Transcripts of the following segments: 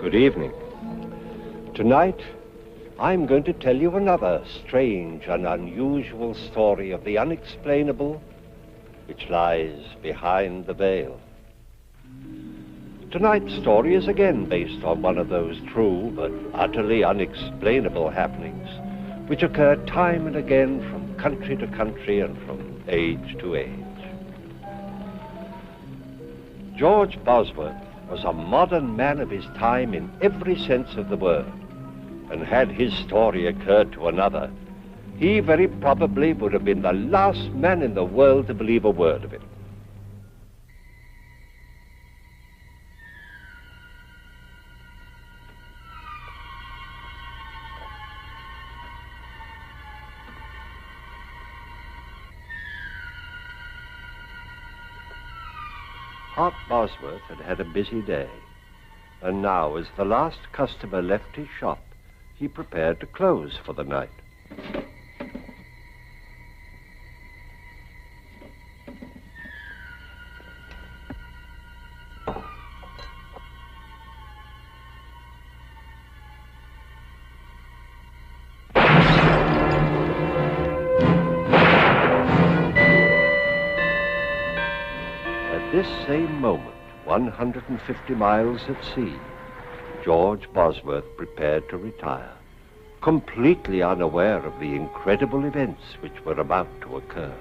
Good evening. Tonight, I'm going to tell you another strange and unusual story of the unexplainable which lies behind the veil. Tonight's story is again based on one of those true but utterly unexplainable happenings which occur time and again from country to country and from age to age. George Bosworth was a modern man of his time in every sense of the word, and had his story occurred to another, he very probably would have been the last man in the world to believe a word of it. Hart Bosworth had had a busy day, and now, as the last customer left his shop, he prepared to close for the night. This same moment, 150 miles at sea, George Bosworth prepared to retire, completely unaware of the incredible events which were about to occur.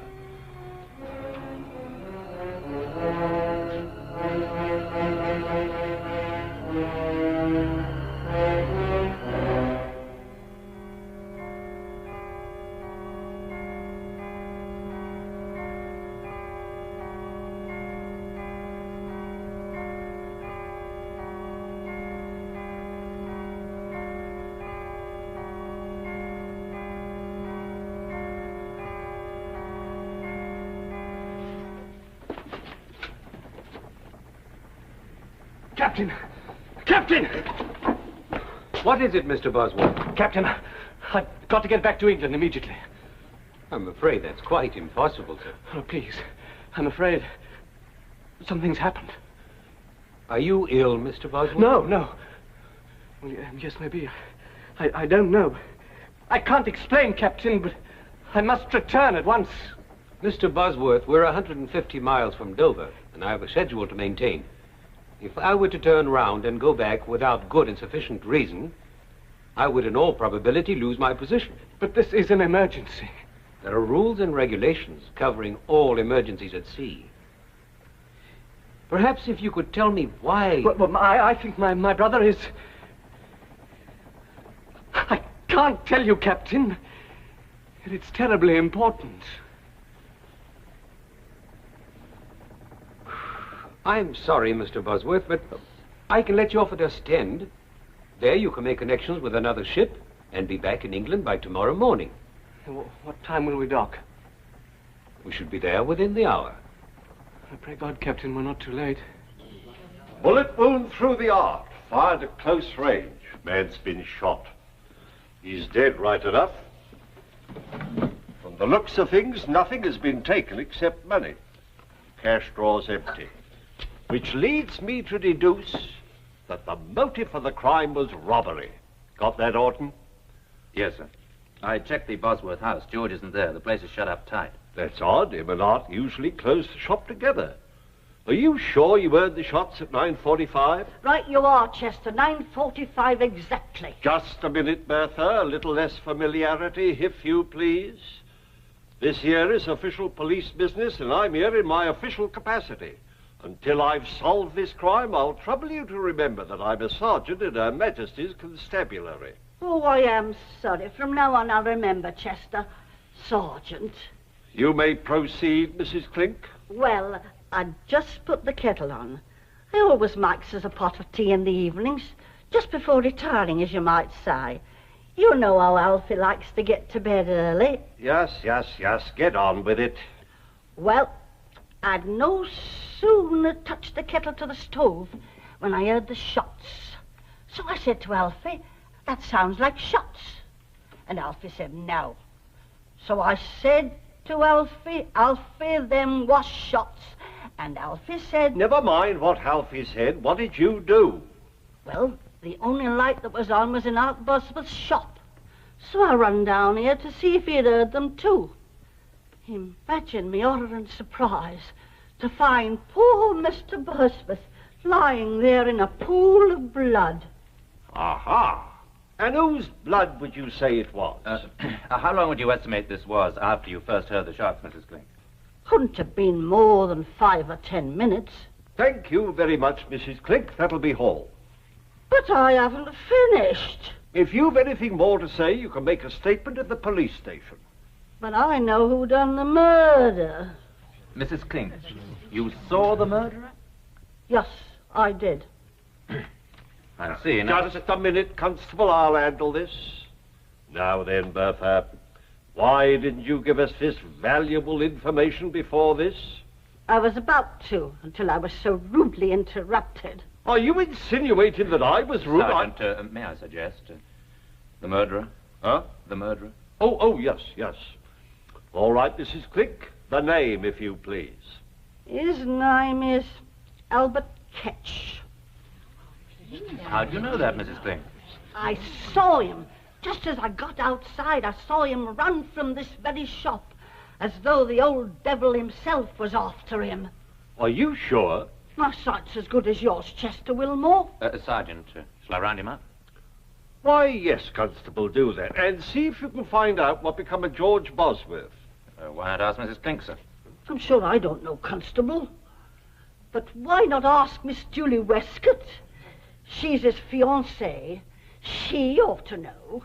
Captain! Captain! What is it, Mr. Bosworth? Captain, I've got to get back to England immediately. I'm afraid that's quite impossible, sir. Oh, please. I'm afraid something's happened. Are you ill, Mr. Bosworth? No. Well, yes, maybe. I don't know. I can't explain, Captain, but I must return at once. Mr. Bosworth, we're 150 miles from Dover, and I have a schedule to maintain. If I were to turn round and go back without good and sufficient reason, I would in all probability lose my position. But this is an emergency. There are rules and regulations covering all emergencies at sea. Perhaps if you could tell me why... Well, I think my brother is... I can't tell you, Captain. It's terribly important. I'm sorry, Mr. Bosworth, but I can let you off at Ostend. There you can make connections with another ship and be back in England by tomorrow morning. What time will we dock? We should be there within the hour. I pray God, Captain, we're not too late. Bullet wound through the arc, fired at close range. Man's been shot. He's dead right enough. From the looks of things, nothing has been taken except money. Cash drawers empty. Which leads me to deduce that the motive for the crime was robbery. Got that, Orton? Yes, sir. I checked the Bosworth house. George isn't there. The place is shut up tight. That's odd. Him and Art usually close the shop together. Are you sure you heard the shots at 9:45? Right you are, Chester. 9:45 exactly. Just a minute, Bertha. A little less familiarity, if you please. This here is official police business, and I'm here in my official capacity. Until I've solved this crime, I'll trouble you to remember that I'm a sergeant in Her Majesty's Constabulary. Oh, I am sorry. From now on, I'll remember, Chester. Sergeant. You may proceed, Mrs. Clink. Well, I'd just put the kettle on. I always makes us a pot of tea in the evenings, just before retiring, as you might say. You know how Alfie likes to get to bed early. Yes. Get on with it. Well, I'd no sooner touched the kettle to the stove when I heard the shots. So I said to Alfie, that sounds like shots. And Alfie said no. So I said to Alfie, them was shots. And Alfie said... Never mind what Alfie said. What did you do? Well, the only light that was on was in Aunt Bosworth's shop. So I run down here to see if he'd heard them too. Imagine me horror and surprise to find poor Mr. Bosworth lying there in a pool of blood. Aha! And whose blood would you say it was? How long would you estimate this was after you first heard the shots, Mrs. Clink? Couldn't have been more than 5 or 10 minutes. Thank you very much, Mrs. Clink. That'll be all. But I haven't finished. If you've anything more to say, you can make a statement at the police station. But I know who done the murder. Mrs. Clink, you saw the murderer? Yes, I did. I see. Now, Just a minute, Constable. I'll handle this. Now then, Bertha, why didn't you give us this valuable information before this? I was about to, until I was so rudely interrupted. Are you insinuating that I was rude? Sergeant, may I suggest? The murderer? Huh? The murderer? Oh, yes. All right, Mrs. Clink. The name, if you please. His name is Albert Ketch. How do you know that, Mrs. Clink? I saw him. Just as I got outside, I saw him run from this very shop, as though the old devil himself was after him. Are you sure? My sight's as good as yours, Chester Willmore. Sergeant, shall I round him up? Why, yes, Constable, do that. And see if you can find out what become of George Bosworth. Why not ask Mrs. Clink, sir? I'm sure I don't know, Constable. But why not ask Miss Julie Westcott? She's his fiancée. She ought to know.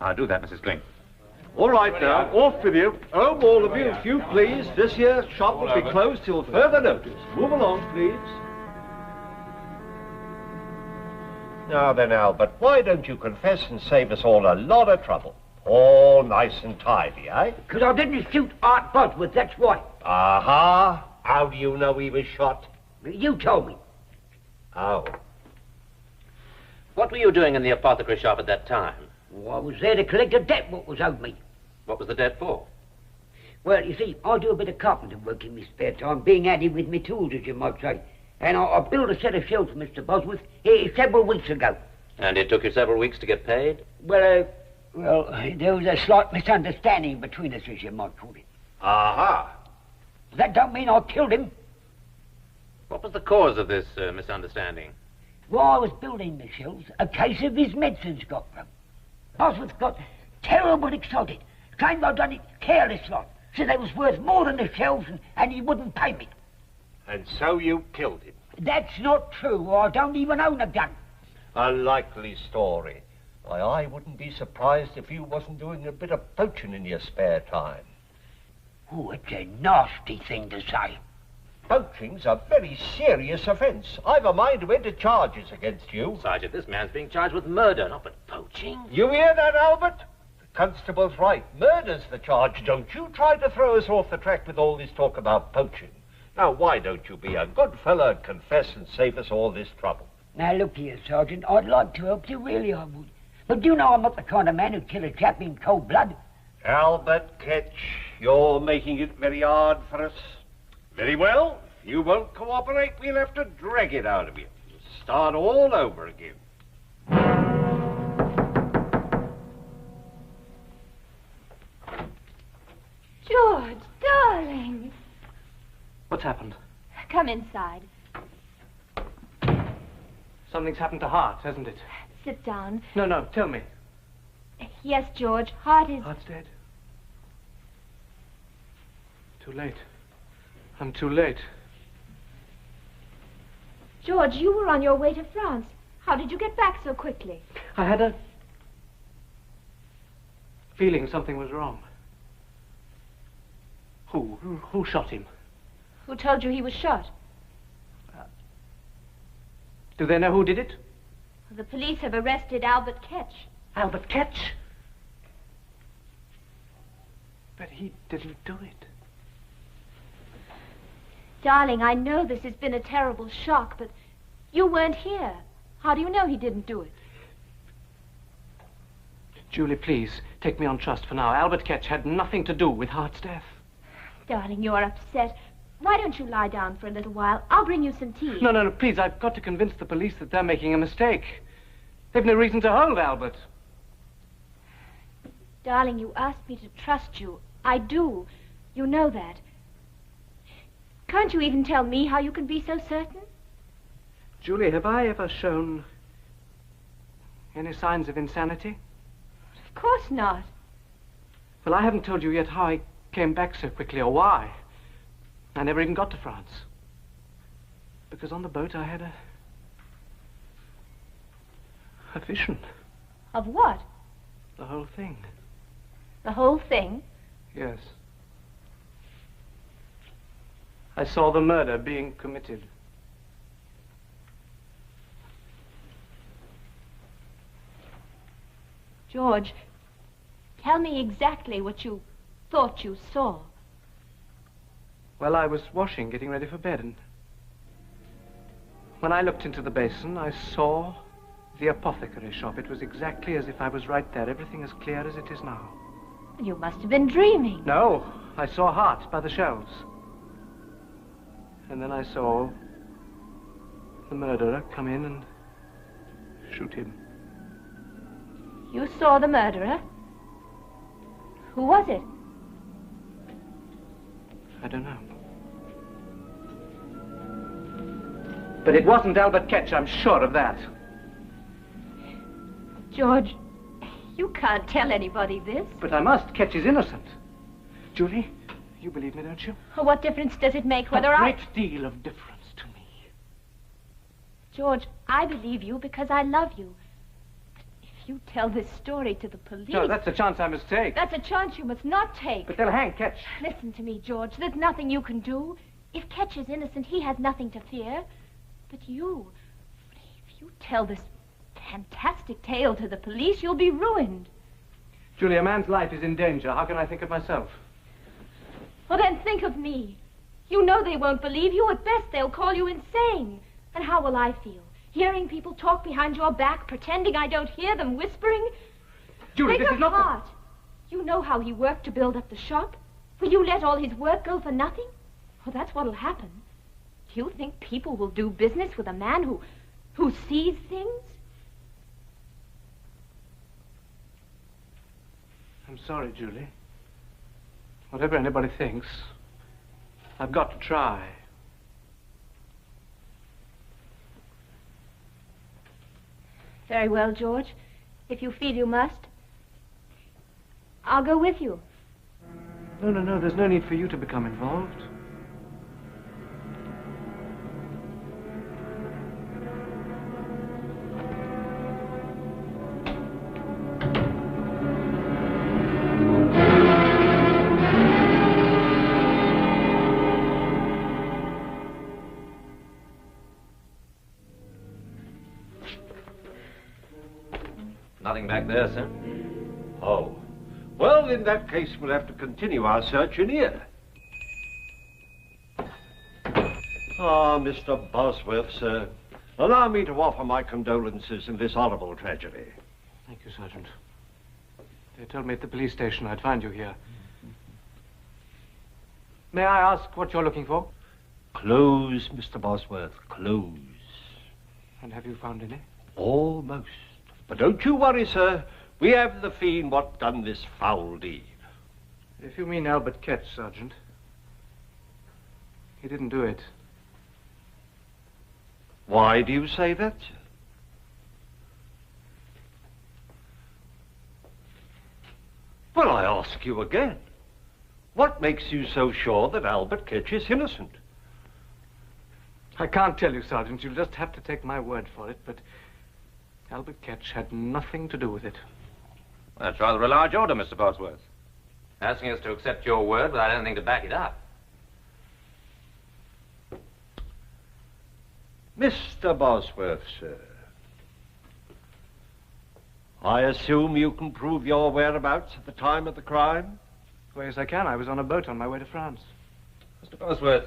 I'll do that, Mrs. Clink. All right now, off with you. Home, all of you, if you please. This here shop will be closed till further notice. Move along, please. Now then, Albert, why don't you confess and save us all a lot of trouble? All nice and tidy, eh? Because I didn't shoot Art Bosworth, that's why. Aha! How do you know he was shot? You told me. Oh. What were you doing in the apothecary shop at that time? I was there to collect a debt what was owed me. What was the debt for? Well, you see, I do a bit of carpenter work in my spare time, being handy with my tools, as you might say. And I built a set of shelves for Mr. Bosworth several weeks ago. And it took you several weeks to get paid? Well, there was a slight misunderstanding between us, as you might call it. Aha! That don't mean I killed him. What was the cause of this misunderstanding? While I was building the shelves, a case of his medicines got broke. Bosworth got terrible excited. Claimed I'd done it careless like. Said they was worth more than the shelves and he wouldn't pay me. And so you killed him? That's not true. I don't even own a gun. A likely story. Why, I wouldn't be surprised if you wasn't doing a bit of poaching in your spare time. Oh, it's a nasty thing to say. Poaching's a very serious offence. I've a mind to enter charges against you. Sergeant, this man's being charged with murder, not with poaching. You hear that, Albert? The constable's right. Murder's the charge. Don't you try to throw us off the track with all this talk about poaching. Now, why don't you be a good fellow and confess and save us all this trouble? Now, look here, Sergeant. I'd like to help you, really I would. But you know I'm not the kind of man who'd kill a chap in cold blood. Albert Ketch, you're making it very hard for us. Very well. If you won't cooperate, we'll have to drag it out of you. Start all over again. George, darling. What's happened? Come inside. Something's happened to Hart, hasn't it? Sit down. No, tell me. Yes, George, Hart is... Hart's dead. Too late. I'm too late. George, you were on your way to France. How did you get back so quickly? I had a feeling something was wrong. Who shot him? Who told you he was shot? Do they know who did it? The police have arrested Albert Ketch. Albert Ketch? But he didn't do it. Darling, I know this has been a terrible shock, but you weren't here. How do you know he didn't do it? Julie, please, take me on trust for now. Albert Ketch had nothing to do with Hart's death. Darling, you are upset. why don't you lie down for a little while? I'll bring you some tea. No, please. I've got to convince the police that they're making a mistake. They've no reason to hold Albert. Darling, you asked me to trust you. I do. You know that. Can't you even tell me how you can be so certain? Julie, have I ever shown any signs of insanity? Of course not. Well, I haven't told you yet how I came back so quickly or why. I never even got to France. Because on the boat I had a vision. Of what? The whole thing. The whole thing? Yes. I saw the murder being committed. George, tell me exactly what you thought you saw. Well, I was washing, getting ready for bed, and when I looked into the basin, I saw the apothecary shop. It was exactly as if I was right there, everything as clear as it is now. You must have been dreaming. No, I saw Hart by the shelves. And then I saw the murderer come in and shoot him. You saw the murderer? Who was it? I don't know. But it wasn't Albert Ketch, I'm sure of that. George, you can't tell anybody this. But I must. Ketch is innocent. Julie, you believe me, don't you? What difference does it make whether A great deal of difference to me. George, I believe you because I love you. But if you tell this story to the police... No, that's a chance I must take. That's a chance you must not take. But they'll hang Ketch. Listen to me, George. There's nothing you can do. If Ketch is innocent, he has nothing to fear. But you... If you tell this fantastic tale to the police, you'll be ruined. Julie, a man's life is in danger. How can I think of myself? Well, then think of me. You know they won't believe you. At best, they'll call you insane. And how will I feel? Hearing people talk behind your back, pretending I don't hear them, whispering? Julie, Think this of is not Hart. You know how he worked to build up the shop. Will you let all his work go for nothing? Well, that's what'll happen. Do you think people will do business with a man who sees things? I'm sorry, Julie. Whatever anybody thinks, I've got to try. Very well, George. If you feel you must, I'll go with you. No. There's no need for you to become involved. Nothing back there, sir. Oh. Well, in that case, we'll have to continue our search in here. Ah, Mr. Bosworth, sir. Allow me to offer my condolences in this horrible tragedy. Thank you, Sergeant. They told me at the police station I'd find you here. May I ask what you're looking for? Clothes, Mr. Bosworth, clothes. And have you found any? Almost. But don't you worry, sir. We have the fiend what done this foul deed. If you mean Albert Ketch, Sergeant, he didn't do it. Why do you say that, sir? Well, I ask you again. What makes you so sure that Albert Ketch is innocent? I can't tell you, Sergeant. You'll just have to take my word for it, but Albert Ketch had nothing to do with it. Well, that's rather a large order, Mr. Bosworth. Asking us to accept your word without anything to back it up. Mr. Bosworth, sir. I assume you can prove your whereabouts at the time of the crime? Well, yes, I can. I was on a boat on my way to France. Mr. Bosworth,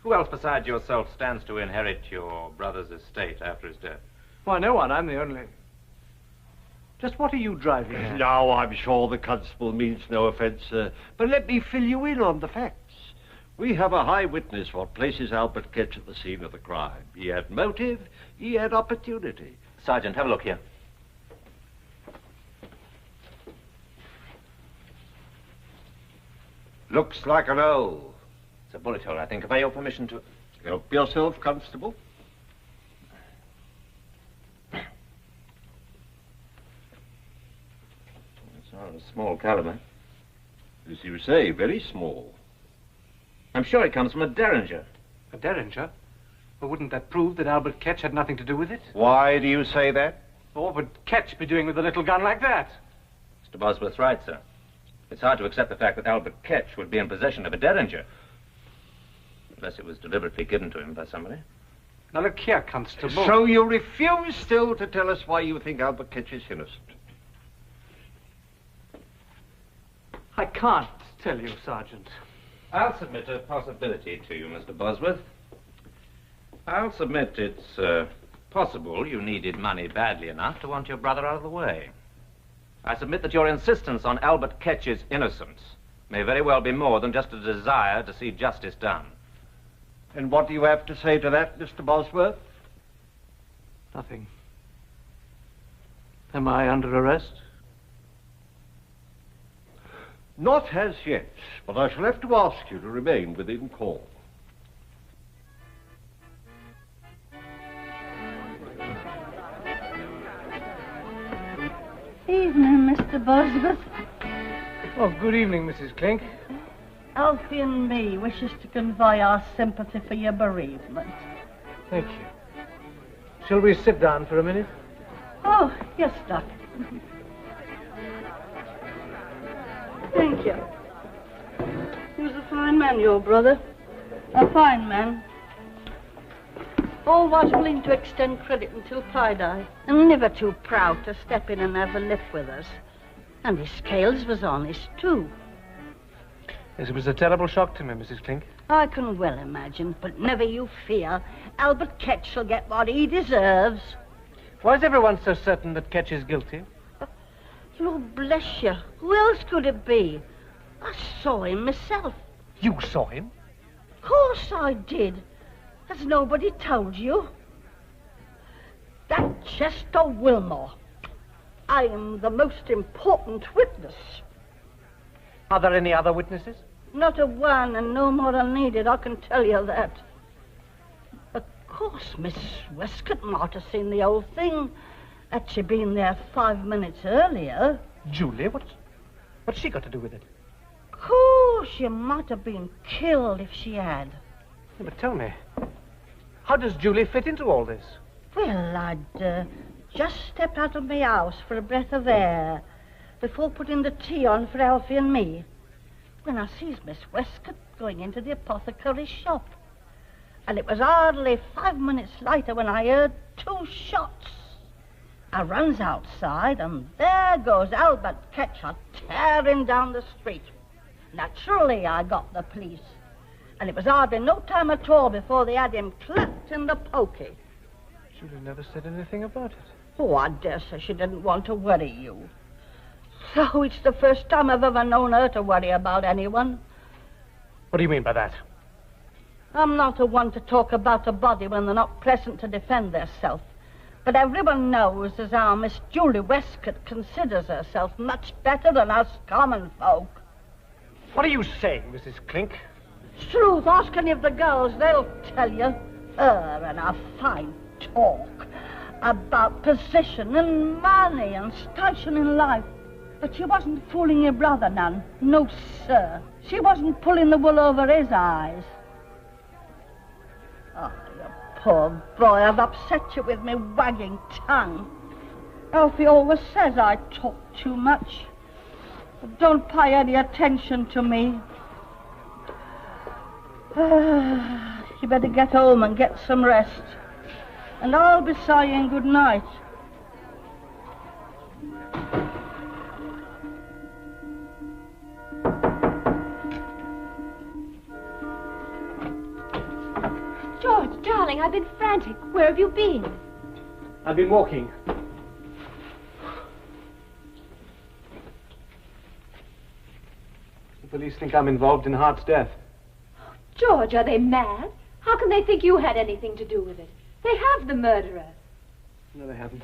who else besides yourself stands to inherit your brother's estate after his death? Why, no one. I'm the only... Just what are you driving at? Now, I'm sure the constable means no offence, sir. But let me fill you in on the facts. We have a high witness what places Albert Ketch at the scene of the crime. He had motive, he had opportunity. Sergeant, have a look here. Looks like an O. It's a bullet hole, I think. Have I your permission to... Help yourself, Constable. It's not a small caliber. As you say, very small. I'm sure it comes from a derringer. A derringer? Well, wouldn't that prove that Albert Ketch had nothing to do with it? Why do you say that? What would Ketch be doing with a little gun like that? Mr. Bosworth's right, sir. It's hard to accept the fact that Albert Ketch would be in possession of a derringer. Unless it was deliberately given to him by somebody. Now look here, Constable. So you refuse still to tell us why you think Albert Ketch is innocent? I can't tell you, Sergeant. I'll submit a possibility to you, Mr. Bosworth. I'll submit it's possible you needed money badly enough to want your brother out of the way. I submit that your insistence on Albert Ketch's innocence may very well be more than just a desire to see justice done. And what do you have to say to that, Mr. Bosworth? Nothing. Am I under arrest? Not as yet, but I shall have to ask you to remain within call. Evening, Mr. Bosworth. Oh, good evening, Mrs. Clink. Alfie and me wishes to convey our sympathy for your bereavement. Thank you. Shall we sit down for a minute? Oh, yes, Doc. Thank you. He was a fine man, your brother. A fine man. Always willing to extend credit until tie-dye, and never too proud to step in and have a lift with us. And his scales was honest, too. Yes, it was a terrible shock to me, Mrs. Clink. I can well imagine, but never you fear. Albert Ketch shall get what he deserves. Why is everyone so certain that Ketch is guilty? Lord bless you. Who else could it be? I saw him myself. You saw him? Of course I did. Has nobody told you? That Chester Willmore. I am the most important witness. Are there any other witnesses? Not a one, and no more are needed, I can tell you that. Of course, Miss Westcott might have seen the whole thing. Had she been there 5 minutes earlier. Julie? What's she got to do with it? Of course, she might have been killed if she had. Yeah, but tell me, how does Julie fit into all this? Well, I'd just stepped out of my house for a breath of air before putting the tea on for Alfie and me, when I sees Miss Westcott going into the apothecary's shop. And it was hardly 5 minutes later when I heard 2 shots. I runs outside, and there goes Albert Ketch tearing down the street. Naturally, I got the police. And it was hardly no time at all before they had him clapped in the pokey. Julie never said anything about it. Oh, I dare say she didn't want to worry you. So it's the first time I've ever known her to worry about anyone. What do you mean by that? I'm not the one to talk about a body when they're not present to defend theirself. But everyone knows as how Miss Julie Westcott considers herself much better than us common folk. What are you saying, Mrs. Clink? It's truth. Ask any of the girls. They'll tell you. Her and her fine talk about position and money and station in life. But she wasn't fooling your brother none. No, sir. She wasn't pulling the wool over his eyes. Oh, you poor boy, I've upset you with me wagging tongue. Alfie always says I talk too much. But don't pay any attention to me. You better get home and get some rest. And I'll be saying good night. George, darling, I've been frantic. Where have you been? I've been walking. The police think I'm involved in Hart's death. George, are they mad? How can they think you had anything to do with it? They have the murderer. No, they haven't.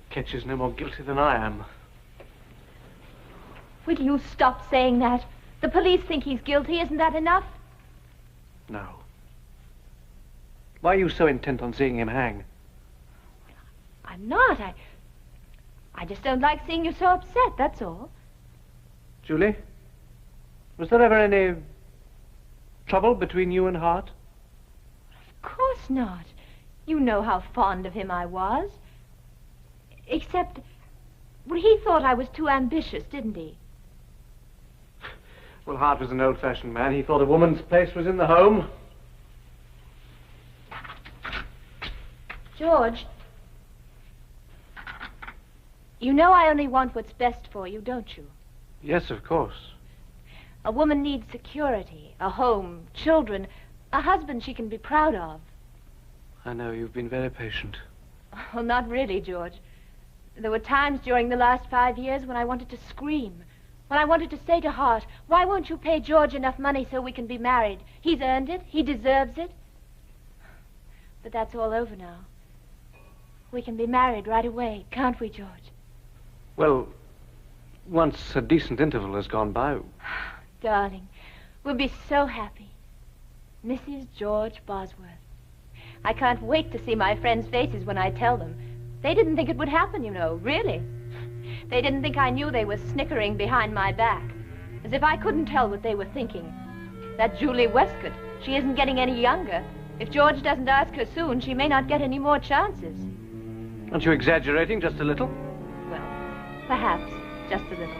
Ketch is no more guilty than I am. Will you stop saying that? The police think he's guilty. Isn't that enough? No. Why are you so intent on seeing him hang? I'm not. I just don't like seeing you so upset, that's all. Julie, was there ever any trouble between you and Hart? Of course not. You know how fond of him I was. Except, well, he thought I was too ambitious, didn't he? Well, Hart was an old-fashioned man. He thought a woman's place was in the home. George, you know I only want what's best for you, don't you? Yes, of course. A woman needs security, a home, children, a husband she can be proud of. I know, you've been very patient. Well, not really, George. There were times during the last 5 years when I wanted to scream. When I wanted to say to Hart, why won't you pay George enough money so we can be married? He's earned it. He deserves it. But that's all over now. We can be married right away, can't we, George? Well, once a decent interval has gone by. Darling, we'll be so happy. Mrs. George Bosworth. I can't wait to see my friends' faces when I tell them. They didn't think it would happen, you know, really. They didn't think I knew they were snickering behind my back, as if I couldn't tell what they were thinking. That Julie Westcott, she isn't getting any younger. If George doesn't ask her soon, she may not get any more chances. Aren't you exaggerating just a little? Well, perhaps, just a little.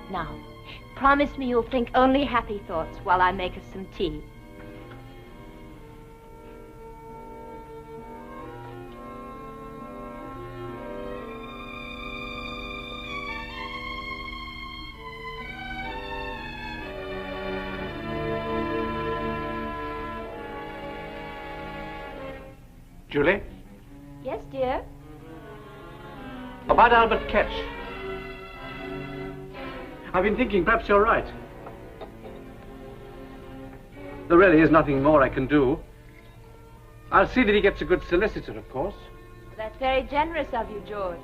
Now, promise me you'll think only happy thoughts while I make us some tea. Julie? Yes, dear? About Albert Ketch. I've been thinking perhaps you're right. There really is nothing more I can do. I'll see that he gets a good solicitor, of course. That's very generous of you, George.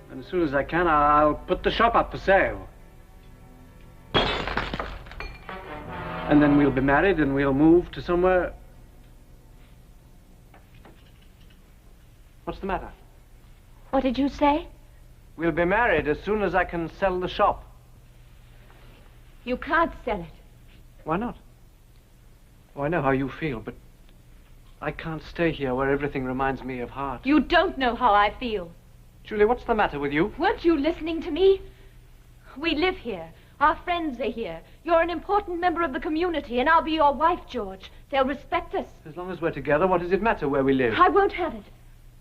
And as soon as I can, I'll put the shop up for sale. And then we'll be married and we'll move to somewhere... What's the matter? What did you say? We'll be married as soon as I can sell the shop. You can't sell it. Why not? Oh, I know how you feel, but I can't stay here where everything reminds me of Hart. You don't know how I feel. Julie, what's the matter with you? Weren't you listening to me? We live here. Our friends are here. You're an important member of the community, and I'll be your wife, George. They'll respect us. As long as we're together, what does it matter where we live? I won't have it.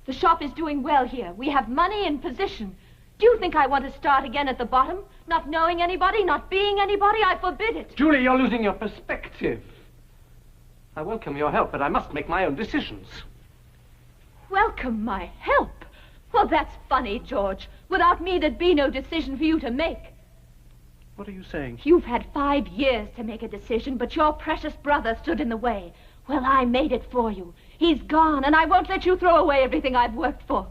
The shop is doing well here. We have money and position. Do you think I want to start again at the bottom? Not knowing anybody, not being anybody? I forbid it. Julie, you're losing your perspective. I welcome your help, but I must make my own decisions. Welcome my help? Well, that's funny, George. Without me, there'd be no decision for you to make. What are you saying? You've had 5 years to make a decision, but your precious brother stood in the way. Well, I made it for you. He's gone, and I won't let you throw away everything I've worked for.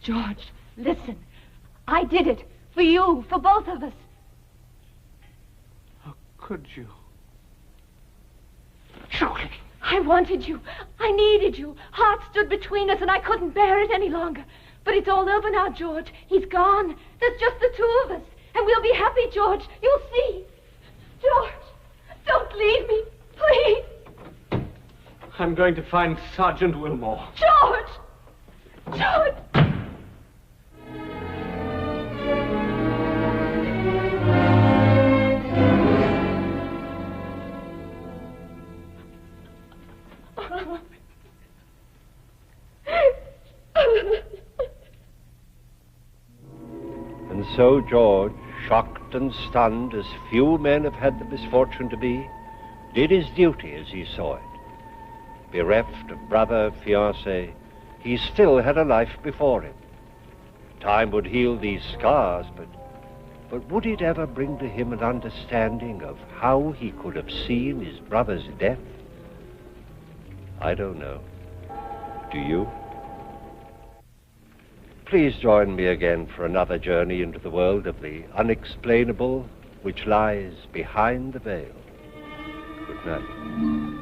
George, listen. I did it. For you, for both of us. How could you? Julie. I wanted you. I needed you. Hart stood between us, and I couldn't bear it any longer. But it's all over now, George. He's gone. There's just the two of us. And we'll be happy, George. You'll see. George, don't leave me. Please. I'm going to find Sergeant Willmore. George! George! And so George, shocked and stunned as few men have had the misfortune to be, did his duty as he saw it. Bereft of brother, fiancé, he still had a life before him. Time would heal these scars, but But would it ever bring to him an understanding of how he could have seen his brother's death? I don't know. Do you? Please join me again for another journey into the world of the unexplainable which lies behind the veil. Good night.